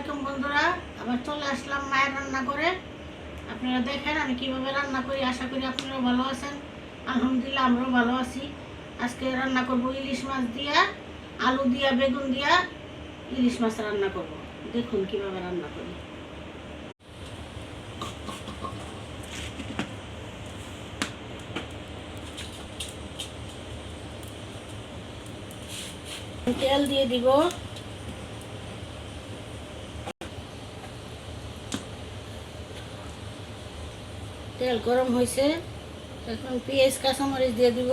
আলাইকুম বন্ধুরা, আবার চলে আসলাম মায়ের রান্না করে। আপনারা দেখেন আমি কিভাবে রান্না করি। আশা করি আপনারা ভালো আছেন। আলহামদুলিল্লাহ আমরাও ভালো আছি। আজকে রান্না করব ইলিশ মাছ দিয়া, আলু দিয়া, বেগুন দিয়া ইলিশ মাছ রান্না করব। দেখুন কিভাবে রান্না করি। তেল দিয়ে দিব। তেল গরম হয়েছে, এখন পেঁয়াজ কাঁচামরিচ দিয়ে দিব।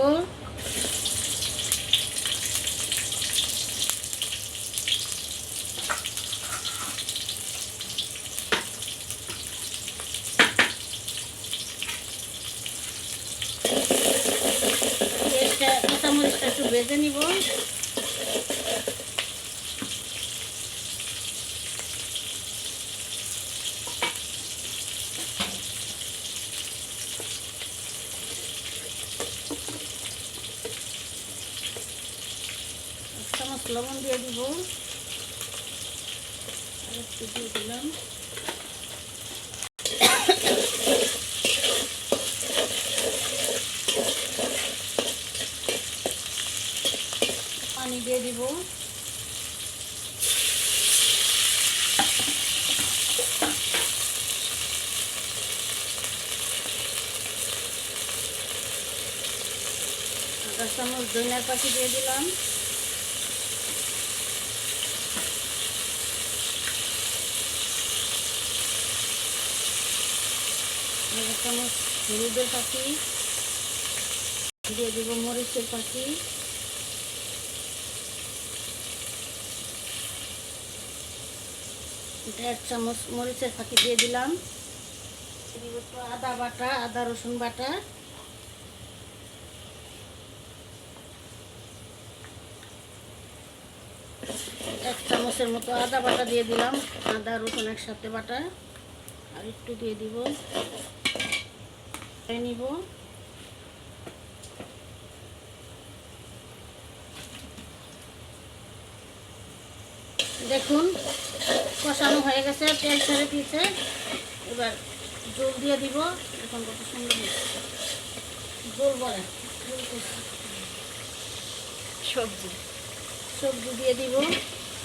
পেঁয়াজটা কাঁচামরিচটা একটু ভেজে নিব। চামচ লবণ দিয়ে দিব, আর একটু দিয়ে দিলাম। পানি দিয়ে দিব। আধা চামচ ধনিয়ার পাতা দিয়ে দিলাম। আধা চামচ হলুদের পাতি দিয়ে দিব, মরিচের পাতি, এক চামচ মরিচের পাতি দিয়ে দিলাম। দিব তো আদা বাটা, আদা রসুন বাটা, এক চামচের মতো আদা বাটা দিয়ে দিলাম। আদা রসুন একসাথে বাটা, আর একটু দিয়ে দিব, নিব। দেখুন কষানো হয়ে গেছে, তেল ছেড়ে দিয়েছে। এবার জল দিয়ে দিব। এখন কত সুন্দর জল বলে সবজি সবজি দিয়ে দিব,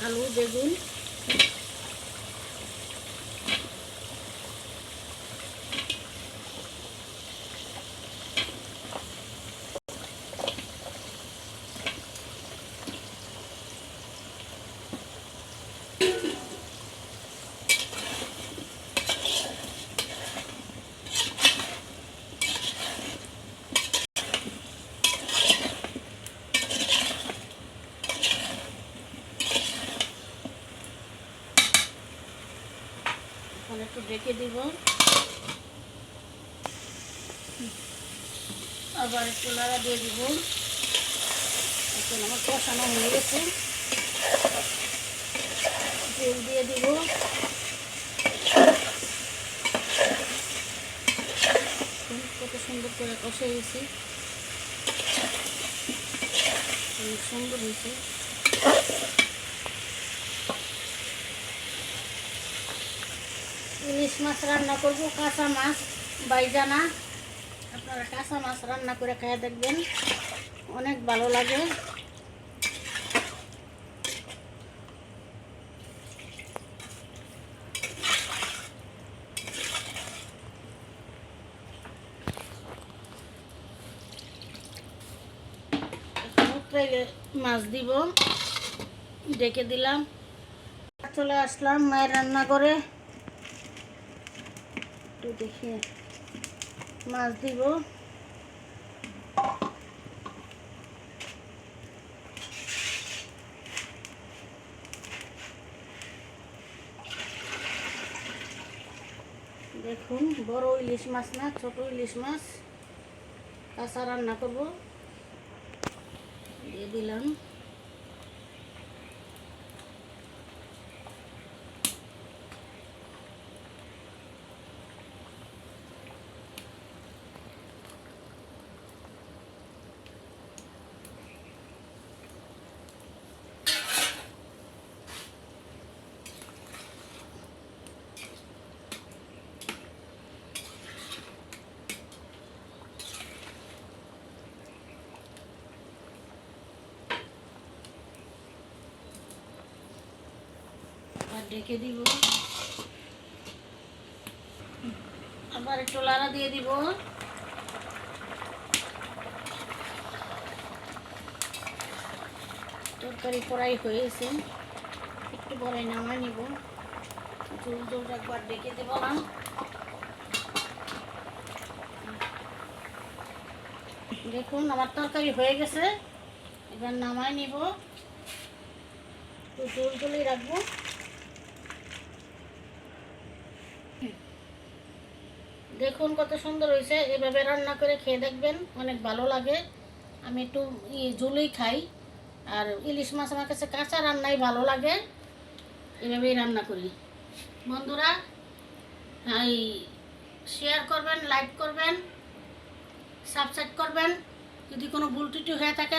আলু বেগুন। এখন একটু ঢেকে দিব, আবার একটু নাড়া দিয়ে দিব। এখন আমার কষানো হয়ে গেছে, তেল দিয়ে দিব। কত সুন্দর করে কষে গেছি, অনেক সুন্দর হয়েছে। ইলিশ মাছ রান্না করব, কাঁচা মাছ বাইজানা। আপনারা কাঁচা মাছ রান্না করে খেয়ে দেখবেন, অনেক ভালো লাগে। মাছ দিব, ডেকে দিলাম। চলে আসলাম মায়ের রান্না করে। একটু দেখে মাছ দিব। দেখুন বড় ইলিশ মাছ না, ছোট ইলিশ মাছ। কাঁচা রান্না করব, দিয়ে দিলাম। ঢেকে দিব, আবার একটু লাড়া দিয়ে দিব। তরকারি কড়াই হয়েছে, একটু পরে নামাই নিব। ঝোল ঝোল একবার ডেকে দেব না। দেখুন আমার তরকারি হয়ে গেছে, এবার নামাই নিব। একটু ঝোল ঝোলই রাখবো। দেখুন কত সুন্দর হয়েছে, এভাবে রান্না করে খেয়ে দেখবেন, অনেক ভালো লাগে। আমি একটু ঝোলই খাই, আর ইলিশ মাছ আমার কাছে কাঁচা রান্নাই ভালো লাগে, এভাবেই রান্না করি। বন্ধুরা এই শেয়ার করবেন, লাইক করবেন, সাবস্ক্রাইব করবেন। যদি কোনো ভুল ত্রুটি হয়ে থাকে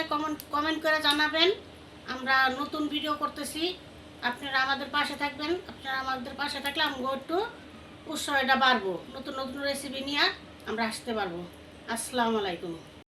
কমেন্ট করে জানাবেন। আমরা নতুন ভিডিও করতেছি, আপনারা আমাদের পাশে থাকবেন। আপনারা আমাদের পাশে থাকলে আমরা একটু উৎসাহটা বাড়বো, নতুন নতুন রেসিপি নিয়ে আমরা আসতে পারবো। আসসালামু আলাইকুম।